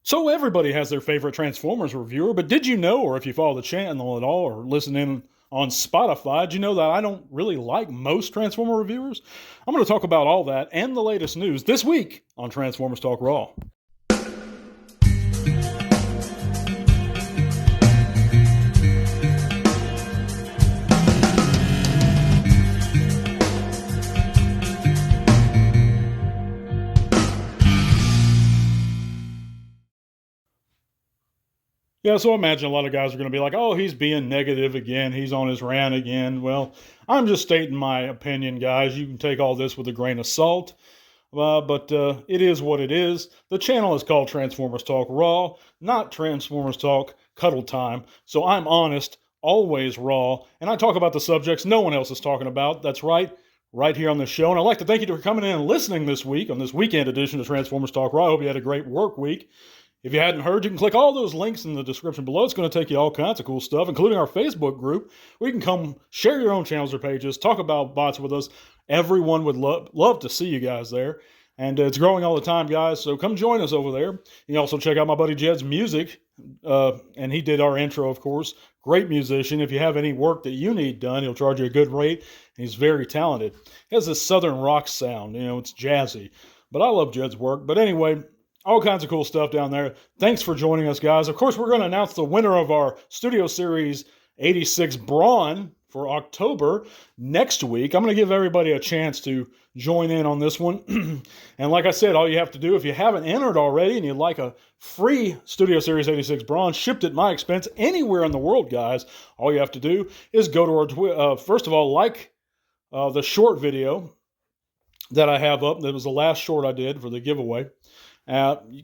So everybody has their favorite Transformers reviewer, but did you know, or if you follow the channel at all, or listen in on Spotify, did you know that I don't really like most Transformer reviewers? I'm going to talk about all that and the latest news this week on Transformers Talk Raw. Yeah, so I imagine a lot of guys are going to be like, oh, he's being negative again. He's on his rant again. Well, I'm just stating my opinion, guys. You can take all this with a grain of salt, but it is what it is. The channel is called Transformers Talk Raw, not Transformers Talk Cuddle Time. So I'm honest, always raw, and I talk about the subjects no one else is talking about. That's right here on the show. And I'd like to thank you for coming in and listening this week on this weekend edition of Transformers Talk Raw. I hope you had a great work week. If you hadn't heard, you can click all those links in the description below. It's going to take you all kinds of cool stuff, including our Facebook group, where you can come share your own channels or pages, talk about bots with us. Everyone would love to see you guys there. And it's growing all the time, guys, so come join us over there. You can also check out my buddy Jed's music, and he did our intro, of course. Great musician. If you have any work that you need done, he'll charge you a good rate. He's very talented. He has this southern rock sound. It's jazzy. But I love Jed's work. But anyway, all kinds of cool stuff down there. Thanks for joining us, guys. Of course, we're going to announce the winner of our Studio Series 86 Brawn for October next week. I'm going to give everybody a chance to join in on this one. And like I said, all you have to do, if you haven't entered already and you'd like a free Studio Series 86 Brawn shipped at my expense anywhere in the world, guys, all you have to do is go to our first of all, like the short video that I have up. That was the last short I did for the giveaway.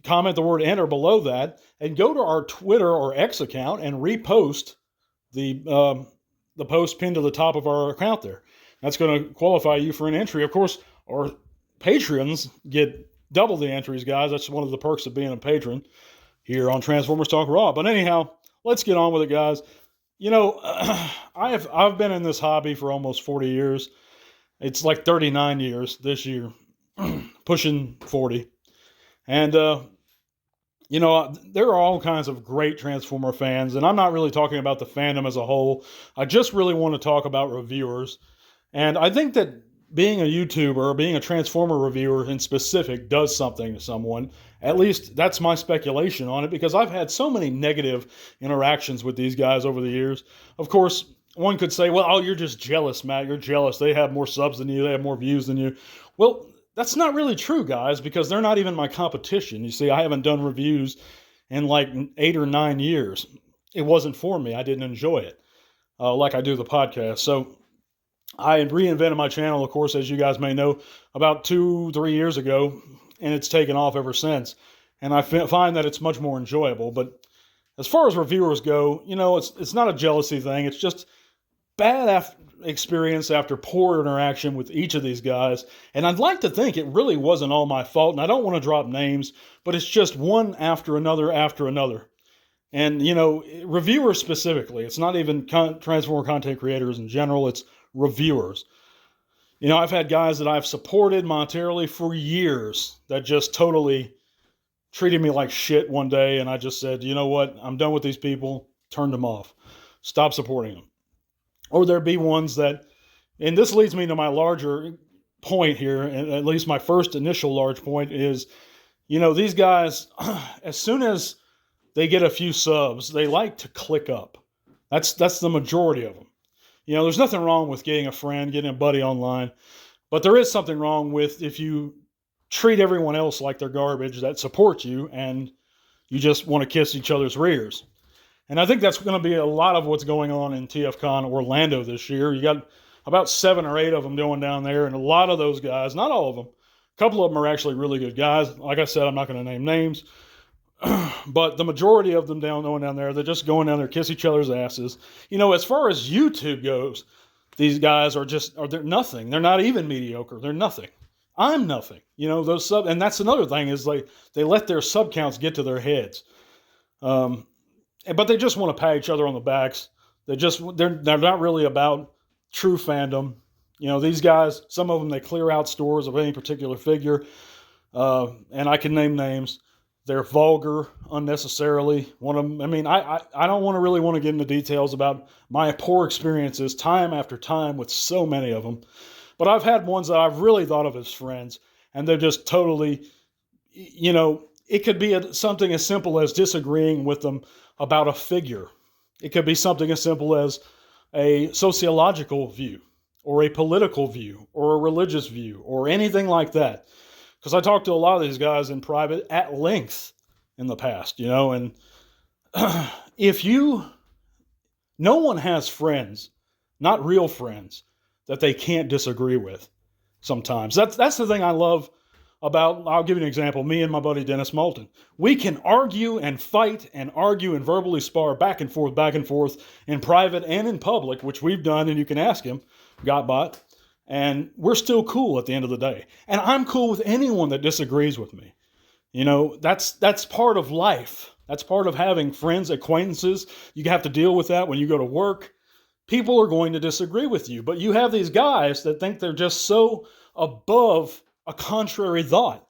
Comment the word enter below that and go to our Twitter or X account and repost the post pinned to the top of our account there. That's going to qualify you for an entry. Of course, our patrons get double the entries, guys. That's one of the perks of being a patron here on Transformers Talk Raw. But anyhow, let's get on with it, guys. I've been in this hobby for almost 40 years. It's like 39 years this year, pushing 40. And, there are all kinds of great Transformer fans, and I'm not really talking about the fandom as a whole. I just really want to talk about reviewers. And I think that being a YouTuber or being a Transformer reviewer in specific does something to someone. At least that's my speculation on it, because I've had so many negative interactions with these guys over the years. Of course, one could say, well, you're just jealous, Matt. You're jealous. They have more subs than you. They have more views than you. Well, that's not really true, guys, because they're not even my competition. You see, I haven't done reviews in like 8 or 9 years. It wasn't for me. I didn't enjoy it like I do the podcast. So I reinvented my channel, of course, as you guys may know, about 2-3 years ago, and it's taken off ever since. And I find that it's much more enjoyable. But as far as reviewers go, it's not a jealousy thing. It's just bad experience after poor interaction with each of these guys. And I'd like to think it really wasn't all my fault, and I don't want to drop names, but it's just one after another after another. And, reviewers specifically, it's not even Transformer content creators in general, it's reviewers. I've had guys that I've supported monetarily for years that just totally treated me like shit one day, and I just said, you know what, I'm done with these people, turned them off, stop supporting them. Or there'd be ones that, and this leads me to my larger point here, and at least my first initial large point is, these guys, as soon as they get a few subs, they like to click up. That's the majority of them. There's nothing wrong with getting a friend, getting a buddy online, but there is something wrong with if you treat everyone else like they're garbage that support you and you just want to kiss each other's rears. And I think that's going to be a lot of what's going on in TFCon Orlando this year. You got about 7 or 8 of them going down there, and a lot of those guys, not all of them, a couple of them are actually really good guys. Like I said, I'm not going to name names, but the majority of them going down there, they're just going down there, kiss each other's asses. As far as YouTube goes, these guys they're nothing. They're not even mediocre. They're nothing. I'm nothing. Those and that's another thing is they let their sub counts get to their heads. But they just want to pat each other on the backs. They're not really about true fandom. These guys, some of them, they clear out stores of any particular figure. And I can name names. They're vulgar unnecessarily. I don't really want to get into details about my poor experiences time after time with so many of them. But I've had ones that I've really thought of as friends, and they're just totally, it could be something as simple as disagreeing with them about a figure. It could be something as simple as a sociological view, or a political view, or a religious view, or anything like that. Because I talked to a lot of these guys in private at length in the past, and no one has friends, not real friends, that they can't disagree with sometimes. That's the thing I love about, I'll give you an example, me and my buddy Dennis Moulton. We can argue and fight and argue and verbally spar back and forth in private and in public, which we've done, and you can ask him, Gotbot. And we're still cool at the end of the day. And I'm cool with anyone that disagrees with me. That's part of life. That's part of having friends, acquaintances. You have to deal with that when you go to work. People are going to disagree with you. But you have these guys that think they're just so above a contrary thought.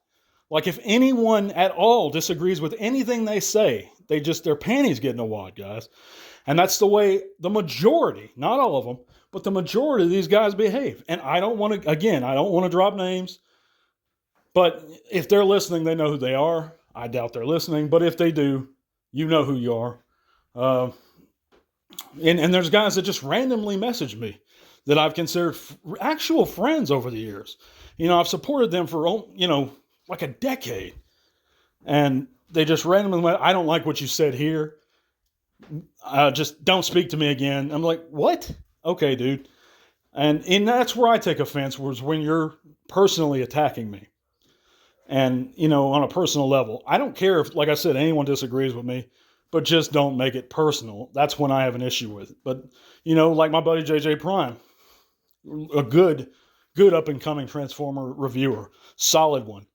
Like if anyone at all disagrees with anything they say, their panties get in a wad, guys. And that's the way the majority, not all of them, but the majority of these guys behave. And I don't want to drop names, but if they're listening, they know who they are. I doubt they're listening, but if they do, you know who you are. And there's guys that just randomly message me that I've considered actual friends over the years. I've supported them for, like a decade. And they just randomly went, I don't like what you said here. Just don't speak to me again. I'm like, what? Okay, dude. And that's where I take offense, was when you're personally attacking me. And, on a personal level. I don't care if, like I said, anyone disagrees with me, but just don't make it personal. That's when I have an issue with it. But, like my buddy JJ Prime, a good up-and-coming Transformer reviewer, solid one.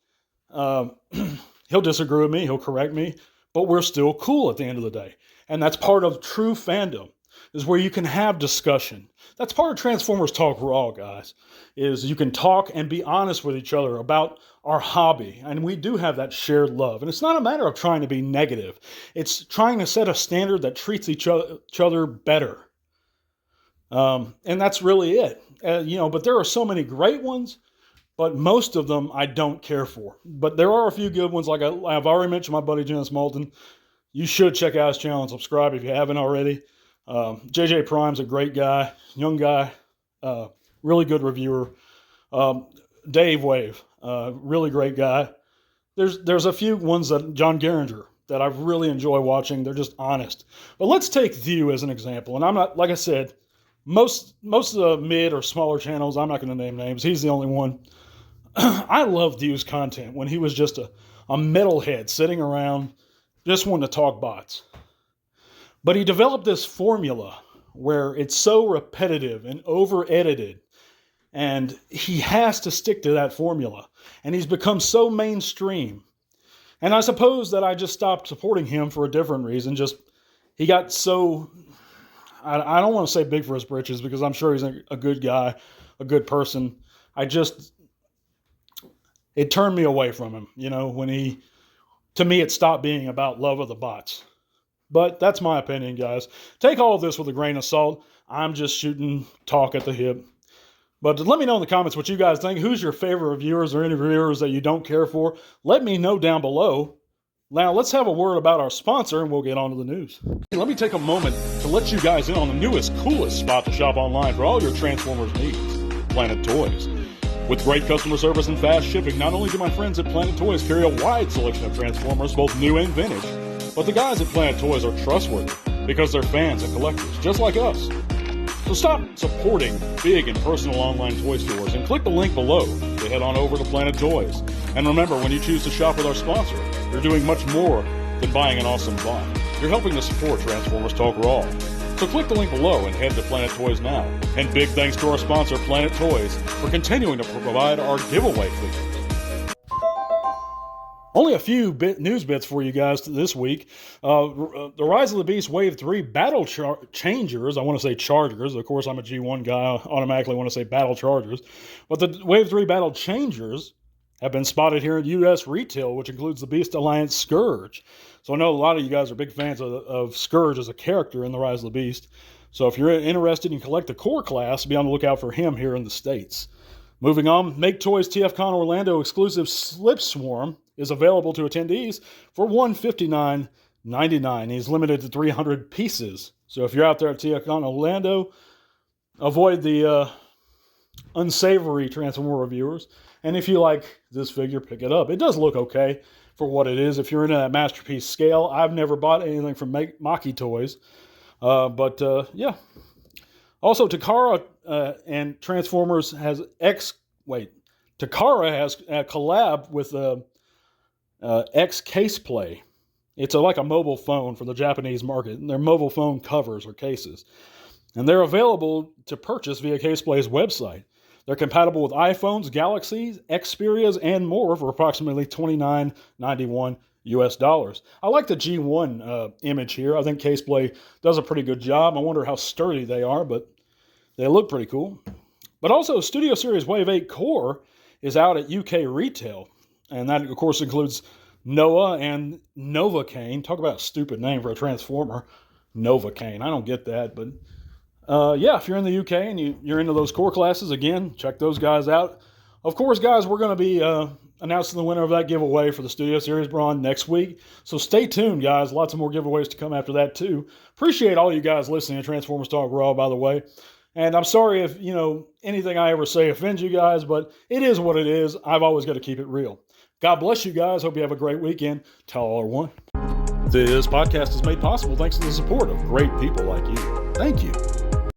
He'll disagree with me, he'll correct me, but we're still cool at the end of the day. And that's part of true fandom, is where you can have discussion. That's part of Transformers Talk Raw, guys, is you can talk and be honest with each other about our hobby. And we do have that shared love. And it's not a matter of trying to be negative. It's trying to set a standard that treats each other better. And that's really it. But there are so many great ones, but most of them I don't care for. But there are a few good ones. Like I've already mentioned my buddy Dennis Moulton. You should check out his channel and subscribe if you haven't already. JJ Prime's a great guy, young guy, really good reviewer. Dave Wave, really great guy. There's a few ones that John Geringer that I really enjoy watching. They're just honest. But let's take View as an example. And I'm not, like I said, most of the mid or smaller channels, I'm not going to name names. He's the only one. I love View's content when he was just a metalhead sitting around just wanting to talk bots. But he developed this formula where it's so repetitive and over-edited, and he has to stick to that formula. And he's become so mainstream. And I suppose that I just stopped supporting him for a different reason. He got so, I don't want to say big for his britches, because I'm sure he's a good guy, a good person. It turned me away from him, to me, it stopped being about love of the bots. But that's my opinion, guys. Take all of this with a grain of salt. I'm just shooting talk at the hip. But let me know in the comments what you guys think. Who's your favorite reviewers or interviewers that you don't care for? Let me know down below. Now, let's have a word about our sponsor, and we'll get on to the news. Let me take a moment to let you guys in on the newest, coolest spot to shop online for all your Transformers needs, Planet Toys. With great customer service and fast shipping, not only do my friends at Planet Toys carry a wide selection of Transformers, both new and vintage, but the guys at Planet Toys are trustworthy because they're fans and collectors, just like us. So stop supporting big and personal online toy stores and click the link below to head on over to Planet Toys. And remember, when you choose to shop with our sponsor, you're doing much more than buying an awesome bot. You're helping to support Transformers Talk Raw. So click the link below and head to Planet Toys now. And big thanks to our sponsor, Planet Toys, for continuing to provide our giveaway figures. Only a few news bits for you guys this week. The Rise of the Beast Wave 3 Battle Changers. I want to say Chargers. Of course, I'm a G1 guy. I automatically want to say Battle Chargers. But the Wave 3 Battle Changers have been spotted here in U.S. retail, which includes the Beast Alliance Scourge. So I know a lot of you guys are big fans of Scourge as a character in the Rise of the Beast. So if you're interested and collect the core class, be on the lookout for him here in the States. Moving on, Make Toys TFCon Orlando exclusive Slip Swarm is available to attendees for $159.99. He's limited to 300 pieces. So if you're out there at TFCon Orlando, avoid the unsavory Transformer reviewers. And if you like this figure, pick it up. It does look okay for what it is. If you're into that masterpiece scale, I've never bought anything from Maki Toys. Yeah. Also, Takara and Transformers has Takara has a collab with X Case Play. It's like a mobile phone for the Japanese market. And they're mobile phone covers or cases. And they're available to purchase via Caseplay's website. They're compatible with iPhones, Galaxies, Xperias, and more for approximately $29.91 US dollars. I like the G1 image here. I think Caseplay does a pretty good job. I wonder how sturdy they are, but they look pretty cool. But also, Studio Series Wave 8 Core is out at UK retail. And that, of course, includes Noah and Novocaine. Talk about a stupid name for a Transformer. Novocaine. I don't get that, but yeah, if you're in the UK and you're into those core classes, again, check those guys out. Of course, guys, we're going to be announcing the winner of that giveaway for the Studio Series Brawn next week. So stay tuned, guys. Lots of more giveaways to come after that, too. Appreciate all you guys listening to Transformers Talk Raw, by the way. And I'm sorry if, anything I ever say offends you guys, but it is what it is. I've always got to keep it real. God bless you guys. Hope you have a great weekend. Tell all are one. This podcast is made possible thanks to the support of great people like you. Thank you.